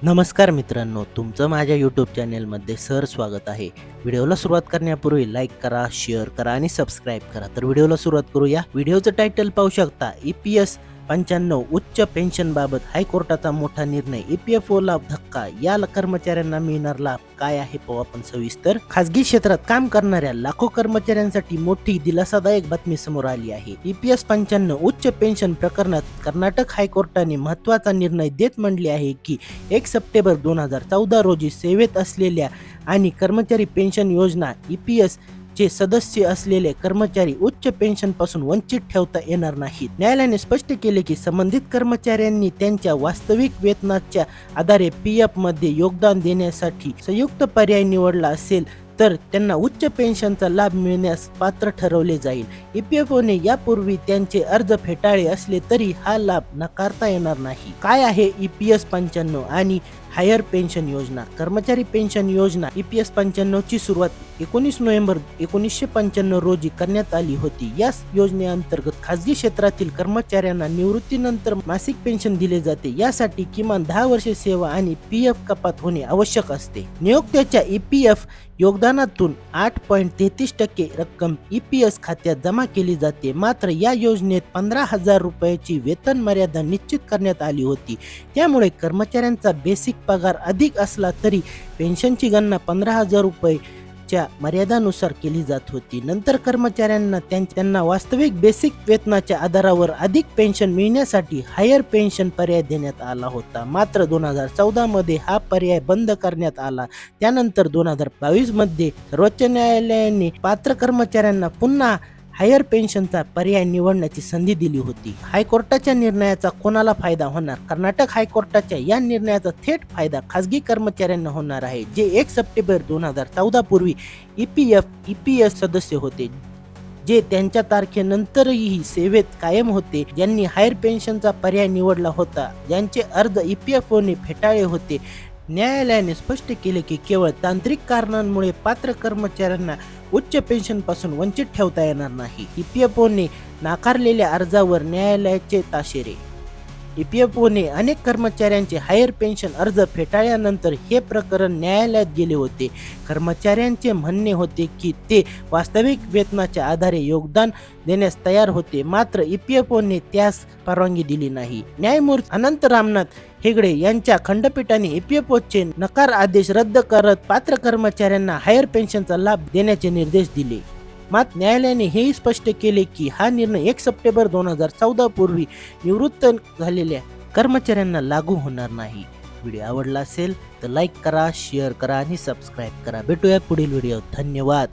नमस्कार मित्रांनो, तुमचं माझ्या यूट्यूब चॅनेलमध्ये स्वागत आहे. व्हिडिओला सुरुवात करण्यापूर्वी लाईक करा, शेअर करा आणि सबस्क्राईब करा. तर व्हिडिओला सुरुवात करूया. व्हिडिओचं टायटल पाहू शकता, EPS 95 उच्च पेन्शनबाबत हायकोर्टाचा मोठा निर्णय, EPFOला धक्का, या कर्मचाऱ्यांना मिळणार लाभ काय आहे पाहू आपण सविस्तर. खासगी क्षेत्रात काम करणाऱ्या लाखो कर्मचाऱ्यांसाठी मोठी दिलासादायक बातमी समोर आली आहे. EPS 95 उच्च पेन्शन प्रकरणात कर्नाटक हायकोर्टाने महत्त्वाचा निर्णय देत म्हटले आहे की 1 सप्टेंबर 2014 रोजी सेवेत असलेल्या आणि कर्मचारी पेन्शन योजना EPS चे सदस्य असलेले कर्मचारी उच्च पेन्शनपासून वंचित ठेवता येणार नाहीत. न्यायालयाने स्पष्ट केले की संबंधित कर्मचाऱ्यांनी त्यांच्या वास्तविक वेतनाच्या आधारे PF मध्ये योगदान देण्यासाठी संयुक्त पर्याय निवडला असेल तर त्यांना उच्च पेन्शनचा लाभ मिळण्यास पात्र ठरवले जाईल. EPFOने यापूर्वी त्यांचे अर्ज फेटाळले असले तरी हा लाभ नाकारता येणार नाही. काय आहे EPS 95 आणि हायर पेन्शन योजना? कर्मचारी पेन्शन योजना EPS 95 ची सुरुवात 19 नोव्हेंबर 1995 रोजी करण्यात आली होती. या योजनेअंतर्गत खासगी क्षेत्रातील कर्मचाऱ्यांना निवृत्तीनंतर मासिक पेन्शन दिले जाते. यासाठी किमान 10 वर्षे सेवा आणि PF कपात होणे आवश्यक असते. नियोक्त्याच्या EPF योगदानातून 8.33% रक्कम EPS खात्यात जमा केली जाते. मात्र या योजनेत 15,000 रुपयाची वेतन मर्यादा निश्चित करण्यात आली होती. त्यामुळे कर्मचाऱ्यांचा बेसिक पगार अधिक असला तरी पेन्शनची गणना 15,000 रुपयाच्या मर्यादानुसार केली जात होती. नंतर कर्मचाऱ्यांना त्यांना वास्तविक बेसिक वेतनाच्या आधारावर अधिक पेन्शन मिळण्यासाठी हायर पेन्शन पर्याय देण्यात आला होता. मात्र 2014 मध्ये हा पर्याय बंद करण्यात आला. त्यानंतर 2022 मध्ये सर्वोच्च न्यायालयाने पात्र कर्मचाऱ्यांना पुन्हा हायर पेन्शनचा पर्याय निवडण्याची संधी दिली होती. हायकोर्टाच्या निर्णयाचा कोणाला फायदा होणार? कर्नाटक हायकोर्टाच्या या निर्णयाचा थेट फायदा खासगी कर्मचाऱ्यांना होणार आहे, जे 1 सप्टेंबर 2014 पूर्वी EPS सदस्य होते, जे त्यांच्या तारखेनंतरही सेवेत कायम होते, ज्यांनी हायर पेन्शनचा पर्याय निवडला होता, ज्यांचे अर्ज EPFOने फेटाळले होते. न्यायालयाने स्पष्ट केले की केवळ तांत्रिक कारणांमुळे पात्र कर्मचाऱ्यांना उच्च पेन्शनपासून वंचित ठेवता येणार नाही. EPFOने नाकारलेल्या अर्जावर न्यायालयाचे ताशेरे. EPFOने अनेक कर्मचाऱ्यांचे हायर पेन्शन अर्ज फेटाळल्यानंतर हे प्रकरण न्यायालयात गेले होते. कर्मचाऱ्यांचे म्हणणे होते की ते वास्तविक वेतनाच्या आधारे योगदान देण्यास तयार होते, मात्र EPFOने त्यास परवानगी दिली नाही. न्यायमूर्ती अनंत रामनाथ हेगडे यांच्या खंडपीठाने EPFOचे नकार आदेश रद्द करत पात्र कर्मचाऱ्यांना हायर पेन्शनचा लाभ देण्याचे निर्देश दिले. मात्र न्यायालयाने हेही स्पष्ट केले की हा निर्णय 1 सप्टेंबर 2014 पूर्वी निवृत्त झालेल्या कर्मचाऱ्यांना लागू होणार नाही. व्हिडिओ आवडला असेल तर लाईक करा, शेअर करा आणि सबस्क्राईब करा. भेटूया पुढील व्हिडिओ. धन्यवाद.